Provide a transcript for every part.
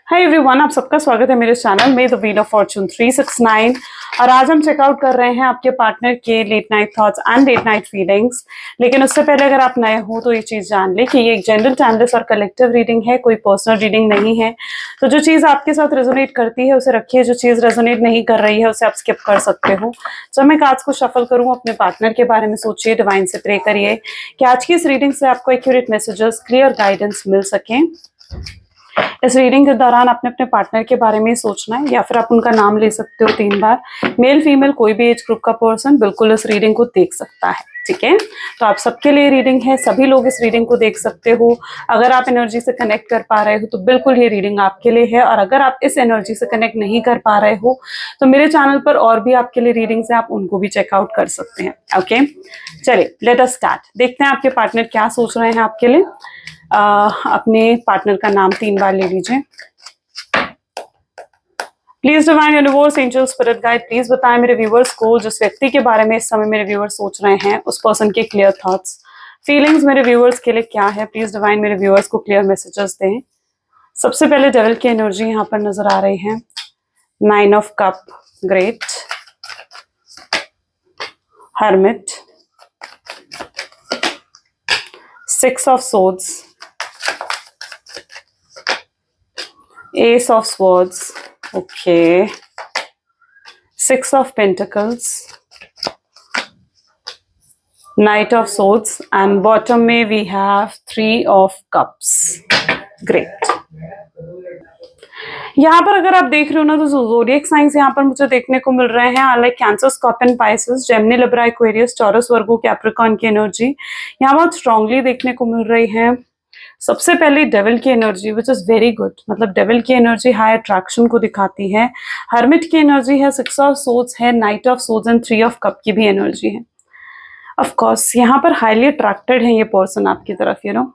Hi everyone, आप सबका स्वागत है मेरे चैनल में द व्हील ऑफ फॉर्चून 369। और आज हम चेकआउट कर रहे हैं आपके पार्टनर के late night thoughts and late night feelings. लेकिन उससे पहले अगर आप नए हो तो ये चीज जान ले कि ये एक जनरल, टाइमलेस और कलेक्टिव रीडिंग है, कोई पर्सनल रीडिंग नहीं है। तो जो चीज आपके साथ रेजोनेट करती है उसे रखिए, जो चीज रेजोनेट नहीं कर रही है उसे आप स्किप कर सकते हो। जब मैं कार्ड्स को शफल करूँ, अपने पार्टनर के बारे में सोचिए, डिवाइन से प्रे करिए कि आज की इस रीडिंग से आपको एक्यूरेट मैसेजेस, क्लियर गाइडेंस मिल सके। इस रीडिंग के दौरान आपने अपने पार्टनर के बारे में सोचना है, या फिर आप उनका नाम ले सकते हो 3 बार। मेल फीमेल कोई भी एज ग्रुप का पर्सन बिल्कुल इस रीडिंग को देख सकता है, ठीक है। तो आप सबके लिए रीडिंग है, सभी लोग इस रीडिंग को देख सकते हो। अगर आप एनर्जी से कनेक्ट कर पा रहे हो तो बिल्कुल ये रीडिंग आपके लिए है, और अगर आप इस एनर्जी से कनेक्ट नहीं कर पा रहे हो तो मेरे चैनल पर और भी आपके लिए रीडिंग्स है, आप उनको भी चेकआउट कर सकते हैं। ओके, चलिए लेट अस स्टार्ट। देखते हैं आपके पार्टनर क्या सोच रहे हैं आपके लिए। अपने पार्टनर का नाम 3 बार ले लीजिए। Please divine universe, angel, spirit guide, please बताएं मेरे व्यूवर्स को जिस व्यक्ति के बारे में इस समय मेरे व्यूवर्स सोच रहे हैं उस पर्सन के क्लियर थॉट्स, फीलिंग्स मेरे व्यूवर्स के लिए क्या है। प्लीज डिवाइन मेरे व्यूवर्स को क्लियर मैसेजेस दें। सबसे पहले डेविल की एनर्जी यहाँ पर नजर आ रही है। 9 of cup, great. Hermit, 6 of swords, Ace of Swords, okay. 6 of Pentacles, Knight of Swords, and bottom में we have 3 of Cups. Great. यहाँ पर अगर आप देख रहे हो ना तो ज़ोडिएक साइंस यहाँ पर मुझे देखने को मिल रहे हैं, like Cancer, Scorpion, Pisces, Gemini, Libra, Aquarius, Taurus, Virgo, Capricorn की एनर्जी यहाँ बहुत स्ट्रांगली देखने को मिल रही है। सबसे पहले डेविल की energy which is very good, मतलब डेविल की एनर्जी हाई अट्रैक्शन को दिखाती है। हर्मिट की एनर्जी है, 6 ऑफ सोर्ड्स है, night of swords and 3 of cup की भी एनर्जी है। ऑफ कोर्स यहाँ पर हाईली अट्रैक्टेड है ये पर्सन आपकी तरफ, यू नो।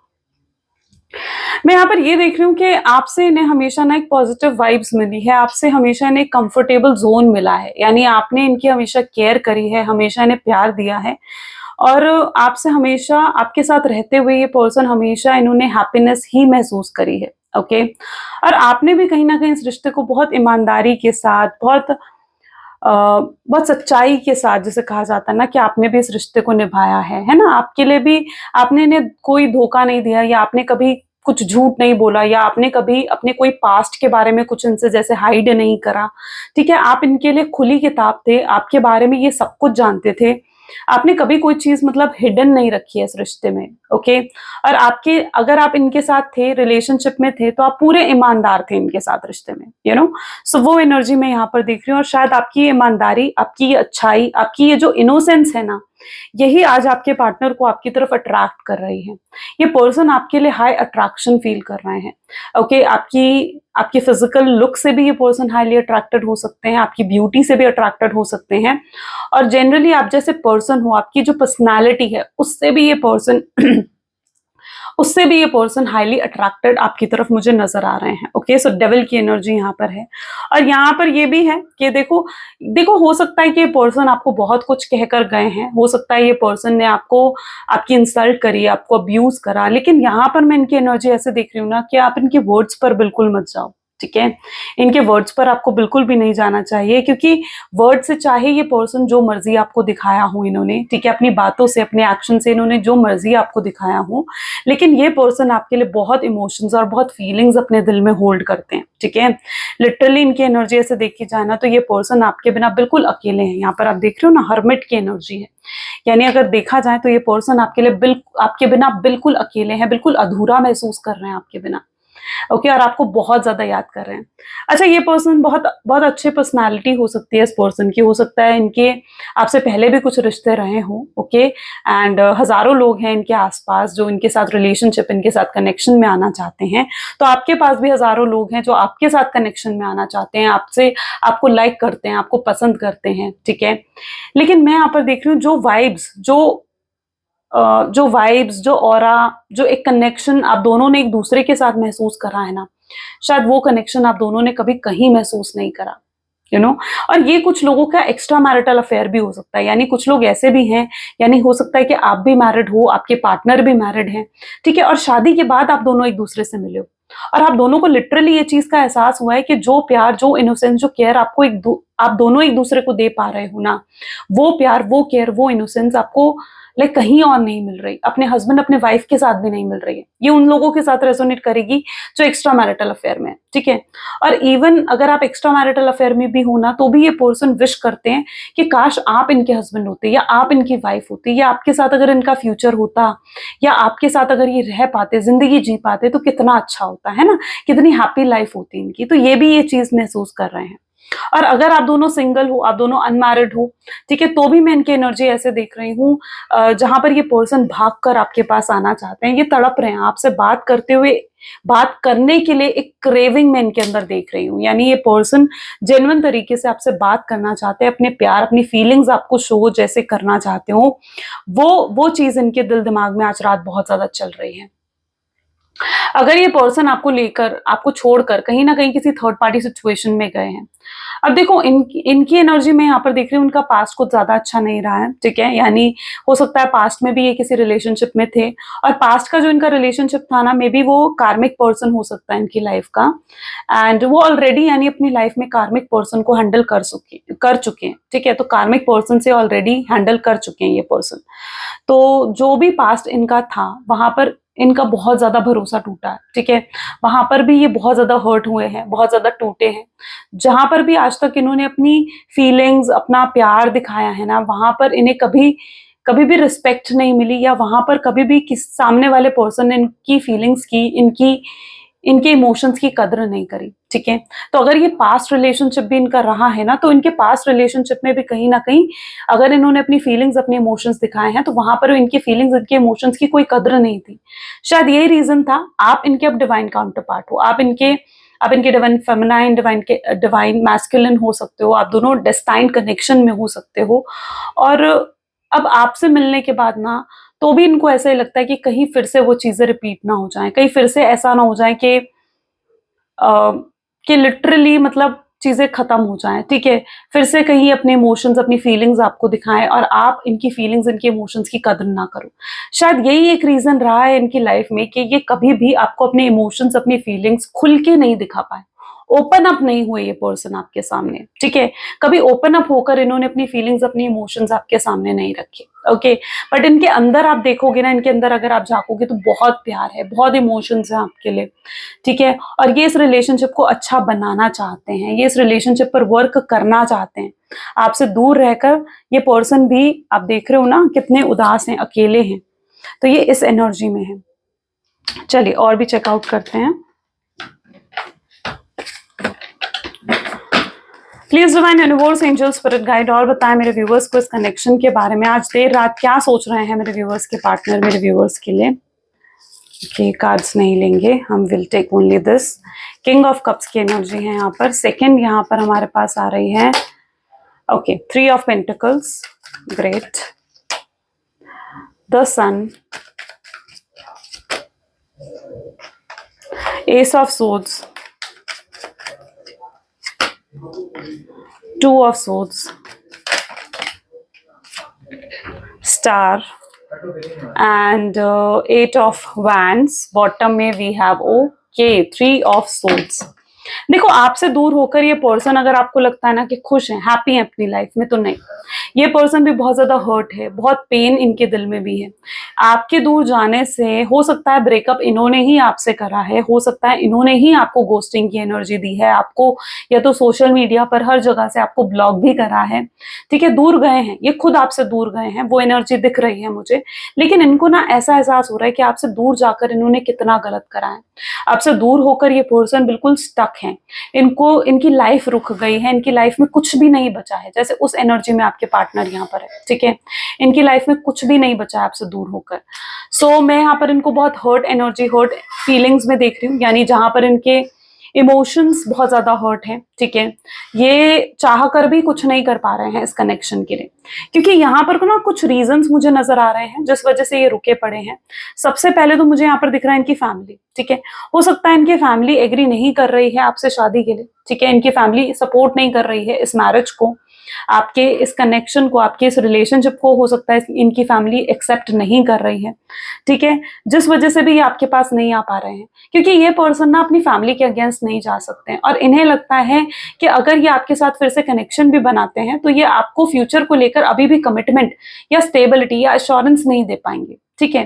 मैं यहाँ पर ये देख रही हूँ कि आपसे इन्हें हमेशा ना एक पॉजिटिव वाइब्स मिली है, आपसे हमेशा इन्हें कंफर्टेबल जोन मिला है, यानी आपने इनकी हमेशा केयर करी है, हमेशा इन्हें प्यार दिया है, और आपसे हमेशा, आपके साथ रहते हुए ये पर्सन हमेशा इन्होंने हैप्पीनेस ही महसूस करी है। ओके, और आपने भी कहीं ना कहीं इस रिश्ते को बहुत ईमानदारी के साथ, बहुत सच्चाई के साथ, जैसे कहा जाता है ना कि आपने भी इस रिश्ते को निभाया है ना। आपके लिए भी आपने इन्हें कोई धोखा नहीं दिया, या आपने कभी कुछ झूठ नहीं बोला, या आपने कभी अपने कोई पास्ट के बारे में कुछ इनसे जैसे हाइड नहीं करा, ठीक है। आप इनके लिए खुली किताब थे, आपके बारे में ये सब कुछ जानते थे, आपने कभी कोई चीज मतलब हिडन नहीं रखी है इस रिश्ते में। ओके, और आपके, अगर आप इनके साथ थे, रिलेशनशिप में थे, तो आप पूरे ईमानदार थे इनके साथ रिश्ते में, यू नो। सो वो एनर्जी मैं यहाँ पर देख रही हूँ, और शायद आपकी ईमानदारी, आपकी ये अच्छाई, आपकी ये जो इनोसेंस है ना, यही आज आपके पार्टनर को आपकी तरफ अट्रैक्ट कर रही है। ये पर्सन आपके लिए हाई अट्रैक्शन फील कर रहे हैं। ओके, आपकी फिजिकल लुक से भी ये पर्सन हाईली अट्रैक्टेड हो सकते हैं, आपकी ब्यूटी से भी अट्रैक्टेड हो सकते हैं, और जनरली आप जैसे पर्सन हो, आपकी जो पर्सनालिटी है उससे भी ये पर्सन उससे भी ये पर्सन हाईली अट्रैक्टेड आपकी तरफ मुझे नजर आ रहे हैं। ओके, सो डेविल की एनर्जी यहाँ पर है, और यहाँ पर ये भी है कि देखो हो सकता है कि ये पर्सन आपको बहुत कुछ कहकर गए हैं, हो सकता है ये पर्सन ने आपकी इंसल्ट करी, आपको अब्यूज करा, लेकिन यहाँ पर मैं इनकी एनर्जी ऐसे देख रही हूँ ना कि आप इनके वर्ड्स पर बिल्कुल मत जाओ, ठीक है। इनके वर्ड्स पर आपको बिल्कुल भी नहीं जाना चाहिए, क्योंकि वर्ड से चाहे ये पर्सन जो मर्जी आपको दिखाया हो इन्होंने, ठीक है, अपनी बातों से, अपने एक्शन से इन्होंने जो मर्जी आपको दिखाया हो, लेकिन ये पर्सन आपके लिए बहुत इमोशंस और बहुत फीलिंग्स अपने दिल में होल्ड करते हैं, ठीक है। लिटरली इनकी एनर्जी ऐसे देखी जाए ना तो ये पर्सन आपके बिना बिल्कुल अकेले हैं। यहाँ पर आप देख रहे हो ना, हर्मिट की एनर्जी है, यानी अगर देखा जाए तो ये पर्सन आपके बिना बिल्कुल अकेले हैं, बिल्कुल अधूरा महसूस कर रहे हैं आपके बिना। ओके, और आपको बहुत ज्यादा याद कर रहे हैं। अच्छा, ये पर्सन बहुत बहुत अच्छे पर्सनालिटी हो सकती है इस पर्सन की, हो सकता है इनके आपसे पहले भी कुछ रिश्ते रहे हों। ओके, एंड हजारों लोग हैं इनके आसपास जो इनके साथ रिलेशनशिप, इनके साथ कनेक्शन में आना चाहते हैं, तो आपके पास भी हजारों लोग हैं जो आपके साथ कनेक्शन में आना चाहते हैं, आपको लाइक करते हैं, आपको पसंद करते हैं, ठीक है। लेकिन मैं यहाँ पर देख रही हूँ जो वाइब्स, जो ऑरा, जो एक कनेक्शन आप दोनों ने एक दूसरे के साथ महसूस करा है ना, शायद वो कनेक्शन आप दोनों ने कभी कहीं महसूस नहीं करा, यू नो। और ये कुछ लोगों का एक्स्ट्रा मैरिटल अफेयर भी हो सकता है, यानी कुछ लोग ऐसे भी हैं, यानी हो सकता है कि आप भी मैरिड हो, आपके पार्टनर भी मैरिड हैं, ठीक है, और शादी के बाद आप दोनों एक दूसरे से मिले हो, और आप दोनों को लिटरली ये चीज का एहसास हुआ है कि जो प्यार, जो इनोसेंस, जो केयर आपको आप दोनों एक दूसरे को दे पा रहे हो ना, वो प्यार, वो केयर, वो इनोसेंस आपको लाइक कहीं और नहीं मिल रही, अपने हस्बैंड, अपने वाइफ के साथ भी नहीं मिल रही है। ये उन लोगों के साथ रेजोनेट करेगी जो एक्स्ट्रा मैरिटल अफेयर में है, ठीक है। और इवन अगर आप एक्स्ट्रा मैरिटल अफेयर में भी हो ना, तो भी ये पर्सन विश करते हैं कि काश आप इनके हस्बैंड होते, या आप इनकी वाइफ होती, या आपके साथ अगर इनका फ्यूचर होता, या आपके साथ अगर ये रह पाते, जिंदगी जी पाते, तो कितना अच्छा होता है ना, कितनी हैप्पी लाइफ होती इनकी। तो ये भी ये चीज महसूस कर रहे हैं। और अगर आप दोनों सिंगल हो, आप दोनों अनमैरिड हो, ठीक है, तो भी मैं इनकी एनर्जी ऐसे देख रही हूँ जहां पर ये पर्सन भागकर आपके पास आना चाहते हैं, ये तड़प रहे हैं आपसे बात करते हुए, बात करने के लिए एक क्रेविंग मैं इनके अंदर देख रही हूँ। यानी ये पर्सन जेन्युइन तरीके से आपसे बात करना चाहते हैं, अपने प्यार, अपनी फीलिंग्स आपको शो जैसे करना चाहते हो, वो चीज इनके दिल दिमाग में आज रात बहुत ज्यादा चल रही है। अगर ये पर्सन आपको लेकर, आपको छोड़कर कहीं ना कहीं किसी थर्ड पार्टी सिचुएशन में गए हैं, अब देखो इनकी एनर्जी में यहाँ पर देख रही हूँ, उनका पास्ट कुछ ज्यादा अच्छा नहीं रहा है, ठीक है। यानी हो सकता है पास्ट में भी ये किसी रिलेशनशिप में थे, और पास्ट का जो इनका रिलेशनशिप था ना, मे बी वो कार्मिक पर्सन हो सकता है इनकी लाइफ का, एंड वो ऑलरेडी यानी अपनी लाइफ में कार्मिक पर्सन को हैंडल कर चुके हैं, ठीक है। तो कार्मिक पर्सन से ऑलरेडी हैंडल कर चुके हैं ये पर्सन। तो जो भी पास्ट इनका था, वहां पर इनका बहुत ज्यादा भरोसा टूटा है, ठीक है। वहां पर भी ये बहुत ज्यादा हर्ट हुए हैं, बहुत ज्यादा टूटे हैं। जहां पर भी आज तक इन्होंने अपनी फीलिंग्स, अपना प्यार दिखाया है ना, वहां पर इन्हें कभी कभी भी रिस्पेक्ट नहीं मिली, या वहां पर कभी भी किस सामने वाले पर्सन ने इनकी फीलिंग्स की, इनके इमोशंस की कद्र नहीं करी, ठीक है। तो अगर ये पास्ट रिलेशनशिप भी इनका रहा है ना, तो इनके पास्ट रिलेशनशिप में भी कहीं ना कहीं अगर इन्होंने अपनी फीलिंग्स, अपने इमोशंस दिखाए हैं, तो वहां पर इनकी फीलिंग्स, इनके इमोशंस की कोई कद्र नहीं थी। शायद यही रीजन था। आप इनके अब डिवाइन काउंटर पार्ट हो, आप इनके डिवाइन फेमिनाइन, डिवाइन मैस्कुलिन हो सकते हो, आप दोनों डेस्टाइन कनेक्शन में हो सकते हो। और अब आपसे मिलने के बाद ना, तो भी इनको ऐसा ही लगता है कि कहीं फिर से वो चीजें रिपीट ना हो जाएं, कहीं फिर से ऐसा ना हो जाए कि लिटरली मतलब चीजें खत्म हो जाएं, ठीक है। फिर से कहीं अपने इमोशंस, अपनी फीलिंग्स आपको दिखाएं, और आप इनकी फीलिंग्स, इनके इमोशंस की कदर ना करो। शायद यही एक रीजन रहा है इनकी लाइफ में कि ये कभी भी आपको अपने इमोशंस, अपनी फीलिंग्स खुल के नहीं दिखा पाए, ओपन अप नहीं हुए ये पर्सन आपके सामने, ठीक है। कभी ओपन अप होकर इन्होंने अपनी फीलिंग्स, अपनी इमोशंस आपके सामने नहीं रखे, ओके। बट इनके अंदर आप देखोगे ना, इनके अंदर अगर आप झांकोगे तो बहुत प्यार है, बहुत इमोशंस है आपके लिए, ठीक है। और ये इस रिलेशनशिप को अच्छा बनाना चाहते हैं, ये इस रिलेशनशिप पर वर्क करना चाहते हैं। आपसे दूर रहकर ये पर्सन भी, आप देख रहे हो ना कितने उदास हैं, अकेले हैं, तो ये इस एनर्जी में है। चलिए और भी चेकआउट करते हैं। Please divine universe, angel, spirit guide, और बताएं मेरे व्यूवर्स को इस कनेक्शन के बारे में। आज देर रात क्या सोच रहे हैं मेरे व्यूवर्स के पार्टनर, मेरे व्यूवर्स के लिए। ओके, कार्ड्स नहीं लेंगे हम, will take only this. King of cups की एनर्जी है यहाँ पर। सेकंड यहाँ पर हमारे पास आ रही है, okay, 3 of pentacles, great. The sun, ace of swords, 2 of swords, star, and 8 of wands. Bottom में we have, okay, 3 of swords. देखो, आपसे दूर होकर ये पर्सन, अगर आपको लगता है ना कि खुश है, हैप्पी है अपनी लाइफ में, तो नहीं, ये पर्सन भी बहुत ज्यादा हर्ट है, बहुत पेन इनके दिल में भी है। आपके दूर जाने से हो सकता है ब्रेकअप इन्होंने ही आपसे करा है, हो सकता है इन्होंने ही आपको गोस्टिंग की एनर्जी दी है, आपको या तो सोशल मीडिया पर हर जगह से आपको ब्लॉक भी करा है, ठीक है। दूर गए हैं, ये खुद आपसे दूर गए हैं, वो एनर्जी दिख रही है मुझे। लेकिन इनको ना ऐसा एहसास हो रहा है कि आपसे दूर जाकर इन्होंने कितना गलत करा है। आपसे दूर होकर ये पर्सन बिल्कुल स्टक है, इनको, इनकी लाइफ रुक गई है, इनकी लाइफ में कुछ भी नहीं बचा है, जैसे उस एनर्जी में आपके पार्टनर यहाँ पर है, ठीक है। इनकी लाइफ में कुछ भी नहीं बचा है आपसे दूर होकर। सो मैं यहाँ पर इनको बहुत हर्ट एनर्जी, हर्ट फीलिंग्स में देख रही हूँ, यानी जहां पर इनके इमोशंस बहुत ज्यादा हर्ट है, ठीक है। ये चाह कर भी कुछ नहीं कर पा रहे हैं इस कनेक्शन के लिए, क्योंकि यहाँ पर ना कुछ रीजंस मुझे नजर आ रहे हैं जिस वजह से ये रुके पड़े हैं। सबसे पहले तो मुझे यहाँ पर दिख रहा है इनकी फैमिली, ठीक है। हो सकता है इनकी फैमिली एग्री नहीं कर रही है आपसे शादी के लिए, ठीक है। इनकी फैमिली सपोर्ट नहीं कर रही है इस मैरिज को, आपके इस कनेक्शन को, आपके इस रिलेशनशिप को हो सकता है इनकी फैमिली एक्सेप्ट नहीं कर रही है, ठीक है, जिस वजह से भी ये आपके पास नहीं आ पा रहे हैं, क्योंकि ये पर्सन ना अपनी फैमिली के अगेंस्ट नहीं जा सकते हैं और इन्हें लगता है कि अगर ये आपके साथ फिर से कनेक्शन भी बनाते हैं तो ये आपको फ्यूचर को लेकर अभी भी कमिटमेंट या स्टेबिलिटी या अश्योरेंस नहीं दे पाएंगे, ठीक है,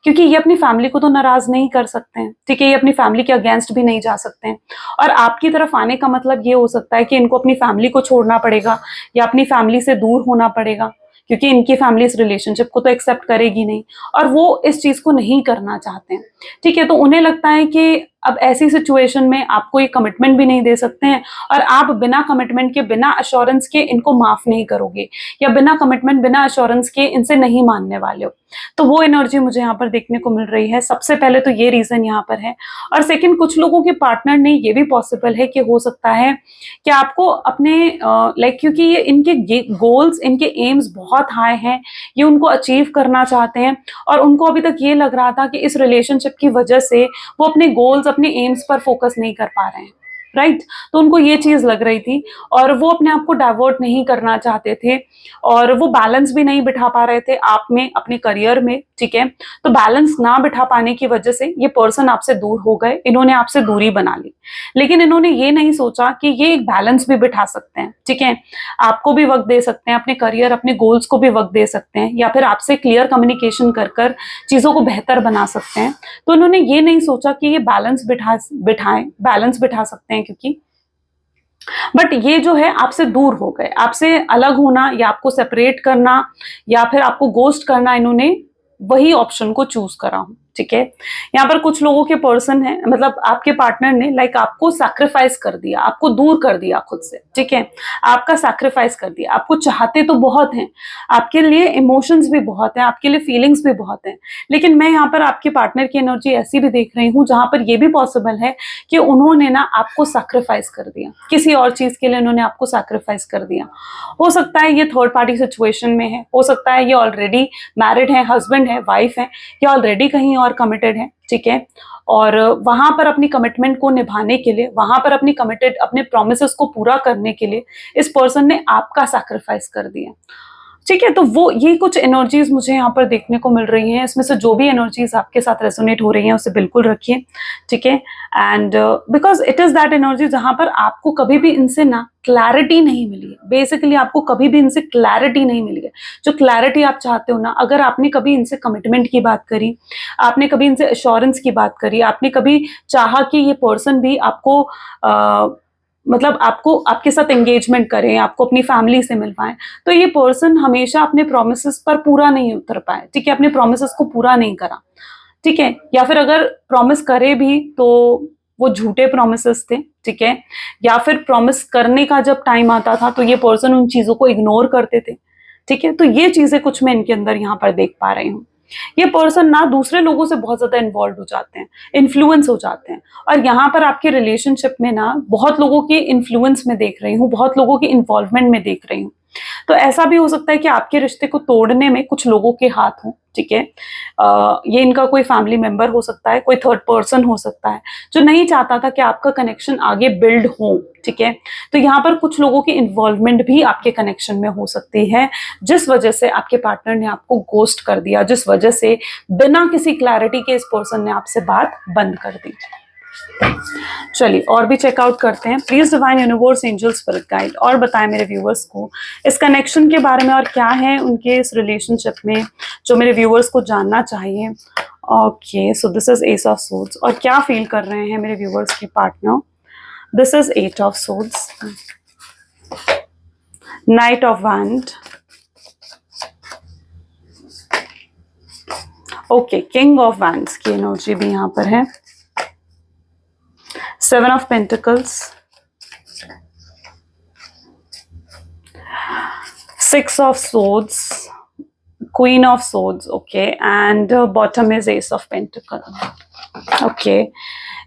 क्योंकि ये अपनी फैमिली को तो नाराज नहीं कर सकते हैं, ठीक है, ये अपनी फैमिली के अगेंस्ट भी नहीं जा सकते हैं और आपकी तरफ आने का मतलब ये हो सकता है कि इनको अपनी फैमिली को छोड़ना पड़ेगा या अपनी फैमिली से दूर होना पड़ेगा, क्योंकि इनकी फैमिली इस रिलेशनशिप को तो एक्सेप्ट करेगी नहीं और वो इस चीज को नहीं करना चाहते हैं, ठीक है, तो उन्हें लगता है कि अब ऐसी सिचुएशन में आपको ये कमिटमेंट भी नहीं दे सकते हैं और आप बिना कमिटमेंट के, बिना अश्योरेंस के इनको माफ नहीं करोगे या बिना कमिटमेंट, बिना अश्योरेंस के इनसे नहीं मानने वाले हो, तो वो एनर्जी मुझे यहाँ पर देखने को मिल रही है। सबसे पहले तो ये रीजन यहाँ पर है और सेकंड, कुछ लोगों के पार्टनर ने ये भी पॉसिबल है कि हो सकता है कि आपको अपने लाइक, क्योंकि ये इनके गोल्स, इनके एम्स बहुत हाई हैं, ये उनको अचीव करना चाहते हैं और उनको अभी तक ये लग रहा था कि इस रिलेशनशिप की वजह से वो अपने गोल्स, अपने एम्स पर फोकस नहीं कर पा रहे हैं, राइट, तो उनको ये चीज लग रही थी और वो अपने आप को डाइवर्ट नहीं करना चाहते थे और वो बैलेंस भी नहीं बिठा पा रहे थे आप में, अपने करियर में, ठीक है, तो बैलेंस ना बिठा पाने की वजह से ये पर्सन आपसे दूर हो गए, इन्होंने आपसे दूरी बना ली, लेकिन इन्होंने ये नहीं सोचा कि ये एक बैलेंस भी बिठा सकते हैं, ठीक है, आपको भी वक्त दे सकते हैं, अपने करियर, अपने गोल्स को भी वक्त दे सकते हैं या फिर आपसे क्लियर कम्युनिकेशन कर कर चीजों को बेहतर बना सकते हैं, तो उन्होंने ये नहीं सोचा कि ये बैलेंस बैलेंस बिठा सकते हैं, क्योंकि बट ये जो है आपसे दूर हो गए, आपसे अलग होना या आपको सेपरेट करना या फिर आपको गोस्ट करना, इन्होंने वही ऑप्शन को चूज करा हूं, ठीक है। यहाँ पर कुछ लोगों के पर्सन है, मतलब आपके पार्टनर ने लाइक आपको सैक्रिफाइस कर दिया, आपको दूर कर दिया खुद से, ठीक है, आपका सैक्रिफाइस कर दिया, आपको चाहते तो बहुत हैं, आपके लिए इमोशंस भी बहुत हैं, आपके लिए फीलिंग्स भी बहुत हैं, लेकिन मैं यहाँ पर आपके पार्टनर की एनर्जी ऐसी भी देख रही हूँ जहां पर यह भी पॉसिबल है कि उन्होंने ना आपको सैक्रिफाइस कर दिया, किसी और चीज के लिए उन्होंने आपको सैक्रिफाइस कर दिया। हो सकता है ये थर्ड पार्टी सिचुएशन में है, हो सकता है ये ऑलरेडी मैरिड है, हस्बैंड है, वाइफ है, या ऑलरेडी कहीं और कमिटेड है, ठीक है, और वहां पर अपनी कमिटमेंट को निभाने के लिए, वहां पर अपने प्रोमिसेस को पूरा करने के लिए इस पर्सन ने आपका सैक्रिफाइस कर दिया, ठीक है। तो वो ये कुछ एनर्जीज मुझे यहाँ पर देखने को मिल रही हैं, इसमें से जो भी एनर्जीज आपके साथ रेजोनेट हो रही हैं उसे बिल्कुल रखिए, ठीक है, and because it is that energy जहां पर आपको कभी भी इनसे ना क्लैरिटी नहीं मिली है, बेसिकली आपको कभी भी इनसे क्लैरिटी नहीं मिली है, जो क्लैरिटी आप चाहते हो ना, अगर आपने कभी इनसे कमिटमेंट की बात करी, आपने कभी इनसे एश्योरेंस की बात करी, आपने कभी चाहा कि ये पर्सन भी आपको मतलब आपको, आपके साथ एंगेजमेंट करें, आपको अपनी फैमिली से मिलवाएं, तो ये पर्सन हमेशा अपने प्रोमिसेस पर पूरा नहीं उतर पाए, ठीक है, अपने प्रोमिसेस को पूरा नहीं करा, ठीक है, या फिर अगर प्रॉमिस करे भी तो वो झूठे प्रोमिसेस थे, ठीक है, या फिर प्रॉमिस करने का जब टाइम आता था तो ये पर्सन उन चीजों को इग्नोर करते थे, ठीक है, तो ये चीजें कुछ मैं इनके अंदर यहाँ पर देख पा रही हूँ। ये पर्सन ना दूसरे लोगों से बहुत ज्यादा इन्वॉल्व हो जाते हैं, इन्फ्लुएंस हो जाते हैं, और यहाँ पर आपके रिलेशनशिप में ना बहुत लोगों के इन्फ्लुएंस में देख रही हूँ, बहुत लोगों के इन्वॉल्वमेंट में देख रही हूँ। तो ऐसा भी हो सकता है कि आपके रिश्ते को तोड़ने में कुछ लोगों के हाथ हों, ठीक है, ये इनका कोई फैमिली मेंबर हो सकता है, कोई थर्ड पर्सन हो सकता है जो नहीं चाहता था कि आपका कनेक्शन आगे बिल्ड हो, ठीक है, तो यहाँ पर कुछ लोगों की इन्वॉल्वमेंट भी आपके कनेक्शन में हो सकती है, जिस वजह से आपके पार्टनर ने आपको गोस्ट कर दिया, जिस वजह से बिना किसी क्लैरिटी के इस पर्सन ने आपसे बात बंद कर दी। चलिए और भी चेकआउट करते हैं। Please divine universe, angel, spirit guide और बताएं मेरे व्यूवर्स को इस कनेक्शन के बारे में और क्या है उनके इस रिलेशनशिप में जो मेरे व्यूवर्स को जानना चाहिए। Okay, so this is ace of swords, और क्या फील कर रहे हैं मेरे व्यूवर्स के partner. This is eight of swords, knight of wand, okay, king of wands की एनर्जी भी यहाँ पर है, seven of pentacles, six of swords, queen of swords, okay, and bottom is ace of pentacle. Okay,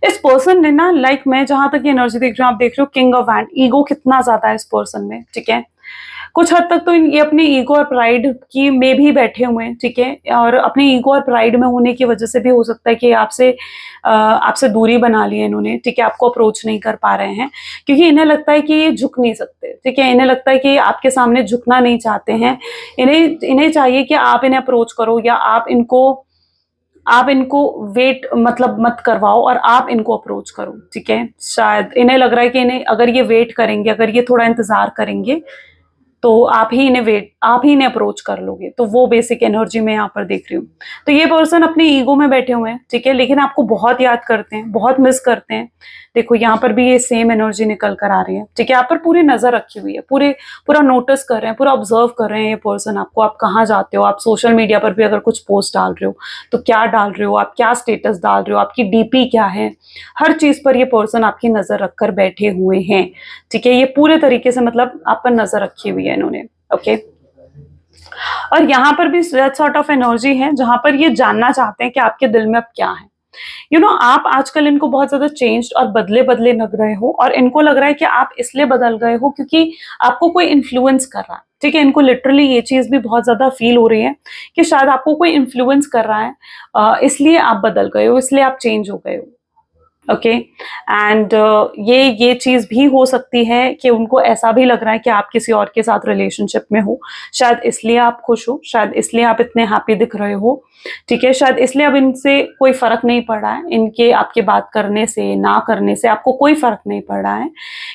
इस person ने ना like मैं जहां तक एनर्जी देख रही हूँ, आप देख रहे हो किंग ऑफ वैंड, ईगो कितना ज्यादा है इस पर्सन में, ठीक है, कुछ हद तक तो ये अपने ईगो और प्राइड की में भी बैठे हुए हैं, ठीक है, और अपने ईगो और प्राइड में होने की वजह से भी हो सकता है कि आपसे दूरी बना ली है इन्होंने, ठीक है, आपको अप्रोच नहीं कर पा रहे हैं क्योंकि इन्हें लगता है कि ये झुक नहीं सकते, ठीक है, इन्हें लगता है कि आपके सामने झुकना नहीं चाहते हैं, इन्हें इन्हें चाहिए कि आप इन्हें अप्रोच करो या आप इनको वेट मतलब मत करवाओ और आप इनको अप्रोच करो, ठीक है। शायद इन्हें लग रहा है कि इन्हें अगर ये वेट करेंगे, अगर ये थोड़ा इंतजार करेंगे तो आप ही इन्हें अप्रोच कर लोगे, तो वो बेसिक एनर्जी मैं यहाँ पर देख रही हूँ। तो ये पर्सन अपने ईगो में बैठे हुए हैं, ठीक है, लेकिन आपको बहुत याद करते हैं, बहुत मिस करते हैं। देखो यहाँ पर भी ये सेम एनर्जी निकल कर आ रही है, ठीक है, आप पर पूरी नजर रखी हुई है, पूरा नोटिस कर रहे हैं, पूरा ऑब्जर्व कर रहे हैं ये पर्सन आपको, आप कहाँ जाते हो, आप सोशल मीडिया पर भी अगर कुछ पोस्ट डाल रहे हो तो क्या डाल रहे हो, आप क्या स्टेटस डाल रहे हो, आपकी डीपी क्या है, हर चीज पर ये पर्सन आपकी नजर रखकर बैठे हुए हैं, ठीक है, ये पूरे तरीके से मतलब आप पर नजर रखी हुई है इन्होंने, ओके। और यहाँ पर भी सॉर्ट ऑफ एनर्जी है जहां पर ये जानना चाहते हैं कि आपके दिल में अब क्या है। आप आजकल इनको बहुत ज्यादा चेंज्ड और बदले बदले लग रहे हो, और इनको लग रहा है कि आप इसलिए बदल गए हो क्योंकि आपको कोई इन्फ्लुएंस कर रहा है, ठीक है, इनको लिटरली ये चीज भी बहुत ज्यादा फील हो रही है कि शायद आपको कोई इन्फ्लुएंस कर रहा है, इसलिए आप बदल गए हो, इसलिए आप चेंज हो गए हो, ओके। एंड ये चीज भी हो सकती है कि उनको ऐसा भी लग रहा है कि आप किसी और के साथ रिलेशनशिप में हो, शायद इसलिए आप खुश हो, शायद इसलिए आप इतने हैप्पी दिख रहे हो, ठीक है, शायद इसलिए अब इनसे कोई फर्क नहीं पड़ रहा है, इनके आपके बात करने से ना करने से आपको कोई फर्क नहीं पड़ रहा है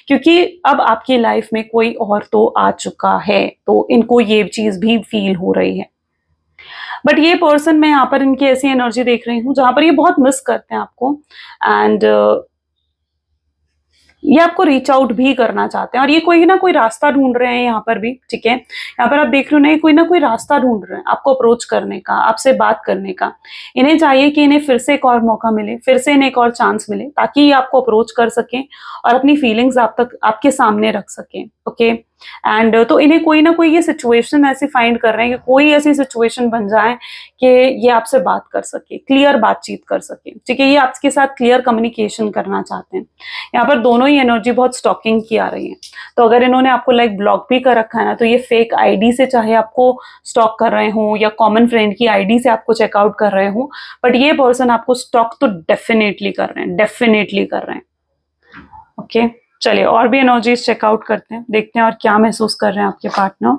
क्योंकि अब आपकी लाइफ में कोई और तो आ चुका है, तो इनको ये चीज भी फील हो रही है। बट ये पर्सन, मैं यहाँ पर इनकी ऐसी एनर्जी देख रही हूँ जहां पर ये बहुत मिस करते हैं आपको, एंड ये आपको रीच आउट भी करना चाहते हैं, और ये कोई ना कोई रास्ता ढूंढ रहे हैं यहाँ पर भी, ठीक है, यहाँ पर आप देख रहे हो ना कोई रास्ता ढूंढ रहे हैं आपको अप्रोच करने का, आपसे बात करने का। इन्हें चाहिए कि इन्हें फिर से एक और मौका मिले, फिर से इन्हें एक और चांस मिले ताकि ये आपको अप्रोच कर सकें और अपनी फीलिंग्स आपके सामने रख सकें, ओके। एंड तो इन्हें कोई ना कोई ये सिचुएशन ऐसी फाइंड कर रहे हैं कि कोई ऐसी सिचुएशन बन जाए कि ये आपसे बात कर सके, क्लियर बातचीत कर सके, ठीक है, ये आपके साथ क्लियर कम्युनिकेशन करना चाहते हैं। यहाँ पर दोनों ही एनर्जी बहुत स्टॉकिंग की आ रही है, तो अगर इन्होंने आपको लाइक ब्लॉक भी कर रखा है ना, तो ये फेक आईडी से चाहे आपको स्टॉक कर रहे हो या कॉमन फ्रेंड की आईडी से आपको चेकआउट कर रहे हो, बट ये पर्सन आपको स्टॉक तो डेफिनेटली कर रहे हैं, डेफिनेटली कर रहे हैं, ओके। चलिए और भी एनर्जीज चेकआउट करते हैं, देखते हैं और क्या महसूस कर रहे हैं आपके partner.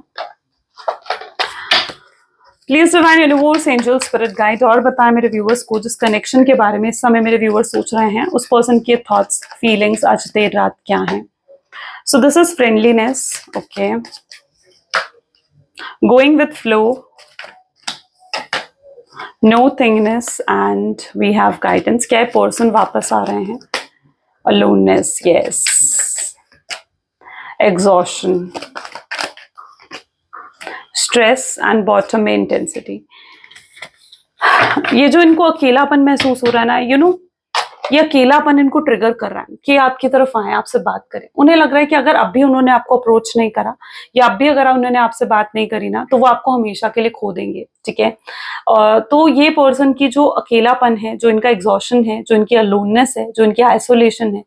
Please divine universe, angel, spirit guide, और बताएं मेरे व्यूअर्स को जिस कनेक्शन के बारे में इस समय मेरे व्यूअर्स सोच रहे हैं, उस पर्सन के थॉट्स, फीलिंग्स आज देर रात क्या हैं। So this is friendliness, okay, going with flow, no thingness, and we have guidance. क्या पर्सन वापस आ रहे हैं? aloneness, yes, exhaustion, stress and bottom में intensity। ये जो इनको अकेलापन महसूस हो रहा है ना, ये अकेलापन इनको ट्रिगर कर रहा है कि आपकी तरफ आए, आपसे बात करें। उन्हें लग रहा है कि अगर अब भी उन्होंने आपको अप्रोच नहीं करा या अब भी अगर उन्होंने आपसे बात नहीं करी ना, तो वो आपको हमेशा के लिए खो देंगे, ठीक है। तो ये पर्सन की जो अकेलापन है, जो इनका एग्जॉशन है, जो इनकी अलोननेस है, जो इनकी आइसोलेशन है,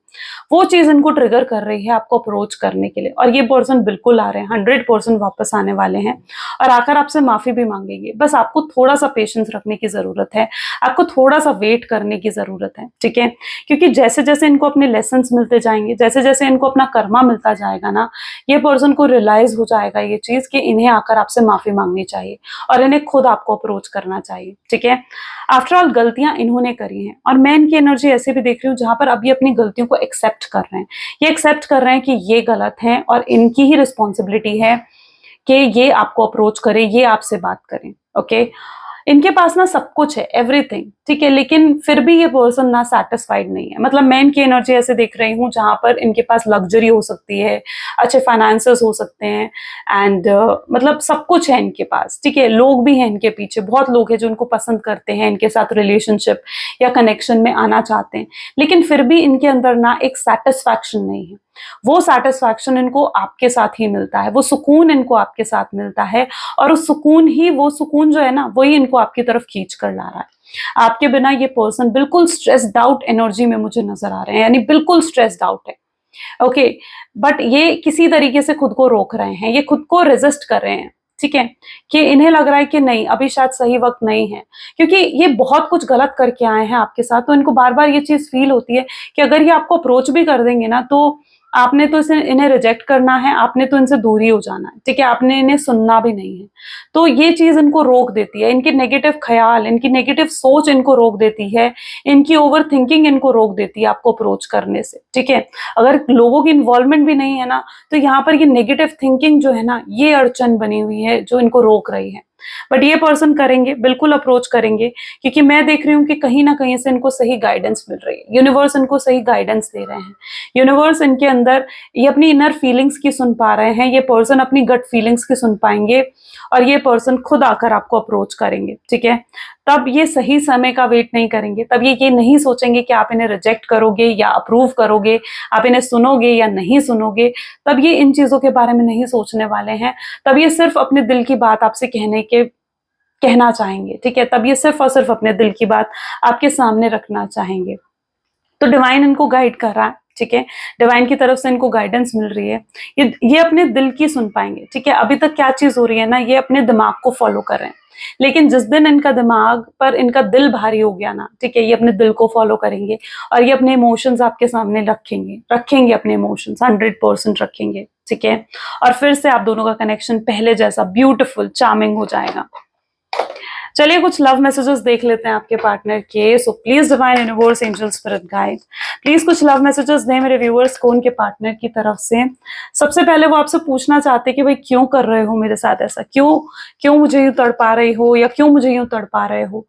वो चीज इनको ट्रिगर कर रही है आपको अप्रोच करने के लिए। और ये पर्सन बिल्कुल आ रहे हैं, 100% वापस आने वाले हैं और आकर आपसे माफी भी मांगेंगे। बस आपको थोड़ा सा पेशेंस रखने की जरूरत है, आपको थोड़ा सा वेट करने की जरूरत है, ठीक है, क्योंकि जैसे जैसे इनको अपने लेसन्स मिलते जाएंगे, जैसे जैसे इनको अपना कर्मा मिलता जाएगा ना, ये पर्सन को रियलाइज हो जाएगा ये चीज कि इन्हें आकर आपसे माफी मांगनी चाहिए और इन्हें खुद आपको अप्रोच करना चाहिए, ठीक है। आफ्टर ऑल गलतियां इन्होंने करी हैं और मैं इनकी एनर्जी ऐसे भी देख रही हूँ जहां पर अब ये अपनी गलतियों को एक्सेप्ट कर रहे हैं। ये एक्सेप्ट कर रहे हैं कि ये गलत है और इनकी ही रिस्पॉन्सिबिलिटी है कि ये आपको अप्रोच करें, ये आपसे बात करें, ओके। इनके पास ना सब कुछ है, एवरीथिंग, ठीक है, लेकिन फिर भी ये पर्सन ना सेटिस्फाइड नहीं है। मतलब मैं इनकी एनर्जी ऐसे देख रही हूँ जहां पर इनके पास लग्जरी हो सकती है, अच्छे फाइनेंसेस हो सकते हैं, एंड मतलब सब कुछ है इनके पास, ठीक है। लोग भी हैं इनके पीछे, बहुत लोग हैं जो इनको पसंद करते हैं, इनके साथ रिलेशनशिप या कनेक्शन में आना चाहते हैं, लेकिन फिर भी इनके अंदर ना एक सेटिस्फैक्शन नहीं है। वो सेटिस्फैक्शन इनको आपके साथ ही मिलता है, वो सुकून इनको आपके साथ मिलता है, और वो सुकून जो है ना, वही इनको आपकी तरफ खींच कर ला रहा है। आपके बिना ये पर्सन बिल्कुल स्ट्रेस्ड आउट एनर्जी में मुझे नजर आ रहे हैं, यानी बिल्कुल स्ट्रेस्ड आउट है, ओके, बट ये किसी तरीके से खुद को रोक रहे हैं, ये खुद को रेजिस्ट कर रहे हैं, ठीक है? कि इन्हें लग रहा है कि नहीं, अभी शायद सही वक़्त नहीं है, क्योंकि ये बहुत कुछ गलत करके आए हैं आपके साथ, तो इनको बार-बार ये चीज़ फ़ील होती है कि अगर ये आपको अप्रोच भी कर देंगे ना, तो आपने तो इन्हें रिजेक्ट करना है, आपने तो इनसे दूर ही हो जाना है, ठीक है? आपने इन्हें सुनना भी नहीं है। तो ये चीज़ इनको रोक देती है, इनके नेगेटिव ख़्याल, इनकी नेगेटिव सोच इनको रोक देती है, इनकी ओवरथिंकिंग इनको रोक देती है आपको अप्रोच करने से, ठीक है? अगर लोगों की इन्वॉल्वमेंट भी नहीं है ना, तो यहाँ पर ये नेगेटिव थिंकिंग जो है ना, ये अड़चन बनी हुई है जो इनको रोक रही है। बट ये पर्सन करेंगे, बिल्कुल अप्रोच करेंगे, क्योंकि मैं देख रही हूँ कि कहीं न कहीं से इनको सही गाइडेंस मिल रही है। यूनिवर्स इनको सही गाइडेंस दे रहे हैं। यूनिवर्स इनके अंदर ये अपनी इनर फीलिंग्स की सुन पा रहे हैं, ये पर्सन अपनी गट फीलिंग्स की सुन पाएँगे और ये पर्सन खुद आकर आपको अप्रोच करेंगे, ठीक है? तब ये सही समय का वेट नहीं करेंगे, तब ये नहीं सोचेंगे कि आप इन्हें रिजेक्ट करोगे या अप्रूव करोगे, आप इन्हें सुनोगे या नहीं सुनोगे, तब ये इन चीज़ों के बारे में नहीं सोचने वाले हैं। तब ये सिर्फ़ अपने दिल की बात आपसे कहना चाहेंगे, ठीक है? तब ये सिर्फ़ और सिर्फ़ अपने दिल की बात आपके सामने रखना चाहेंगे। तो डिवाइन इनको गाइड कर रहा है, ठीक है? डिवाइन की तरफ से इनको गाइडेंस मिल रही है। ये अपने दिल की सुन पाएँगे, ठीक है? अभी तक क्या चीज़ हो रही है ना, ये अपने दिमाग को फ़ॉलो कर रहे हैं। लेकिन जिस दिन इनका दिमाग पर इनका दिल भारी हो गया ना, ठीक है? ये अपने दिल को फ़ॉलो करेंगे और ये अपने इमोशंस आपके सामने रखेंगे अपने इमोशंस 100% रखेंगे, ठीक है? और फिर से आप दोनों का कनेक्शन पहले जैसा ब्यूटीफुल, चार्मिंग हो जाएगा। चलिए कुछ लव मैसेजेस देख लेते हैं आपके पार्टनर के। So please divine universe angel spirit guide, please कुछ लव मैसेजेस दें मेरे व्यूअर्स को उनके पार्टनर की तरफ से। सबसे पहले वो आपसे पूछना चाहते हैं कि भाई क्यों कर रहे हो मेरे साथ ऐसा, क्यों मुझे यूं तड़पा रही हो या क्यों मुझे यूं तड़पा रहे हो।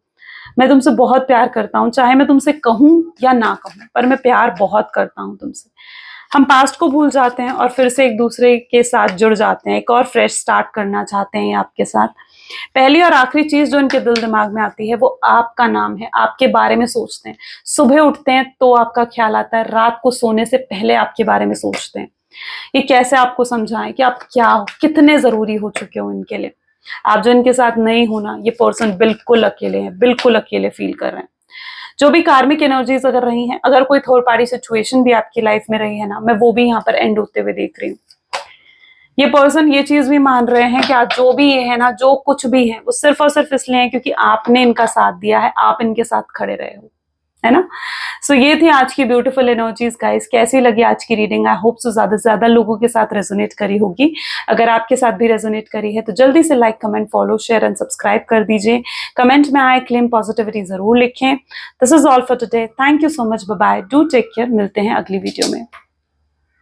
मैं तुमसे बहुत प्यार करता हूँ, चाहे मैं तुमसे कहूँ या ना कहूँ, पर मैं प्यार बहुत करता हूँ तुमसे। हम पास्ट को भूल जाते हैं और फिर से एक दूसरे के साथ जुड़ जाते हैं, एक और फ्रेश स्टार्ट करना चाहते हैं आपके साथ। पहली और आखिरी चीज जो इनके दिल दिमाग में आती है वो आपका नाम है, आपके बारे में सोचते हैं। सुबह उठते हैं तो आपका ख्याल आता है, रात को सोने से पहले आपके बारे में सोचते हैं। ये कैसे आपको समझाएं कि आप क्या हो, कितने जरूरी हो चुके हो इनके लिए। आप जो इनके साथ नहीं हो ना, ये पर्सन बिल्कुल अकेले हैं, बिल्कुल अकेले फील कर रहे हैं। जो भी कार्मिक एनर्जीज अगर रही हैं, अगर कोई थर्ड पार्टी सिचुएशन भी आपकी लाइफ में रही है ना, मैं वो भी यहाँ पर एंड होते हुए देख रही हूँ। ये पर्सन ये चीज भी मान रहे हैं कि आज जो भी ये है ना, जो कुछ भी है, वो सिर्फ और सिर्फ इसलिए है क्योंकि आपने इनका साथ दिया है, आप इनके साथ खड़े रहे हो, है ना? सो ये थी आज की ब्यूटीफुल एनर्जीज गाइस। कैसी लगी आज की रीडिंग? आई होप सो ज्यादा से ज्यादा लोगों के साथ रेजोनेट करी होगी। अगर आपके साथ भी रेजोनेट करी है तो जल्दी से like, comment, follow, share and subscribe कर दीजिए। कमेंट में आई क्लेम पॉजिटिविटी जरूर लिखें। This is all for today. Thank you so much, bye bye, do take care. मिलते हैं अगली वीडियो में।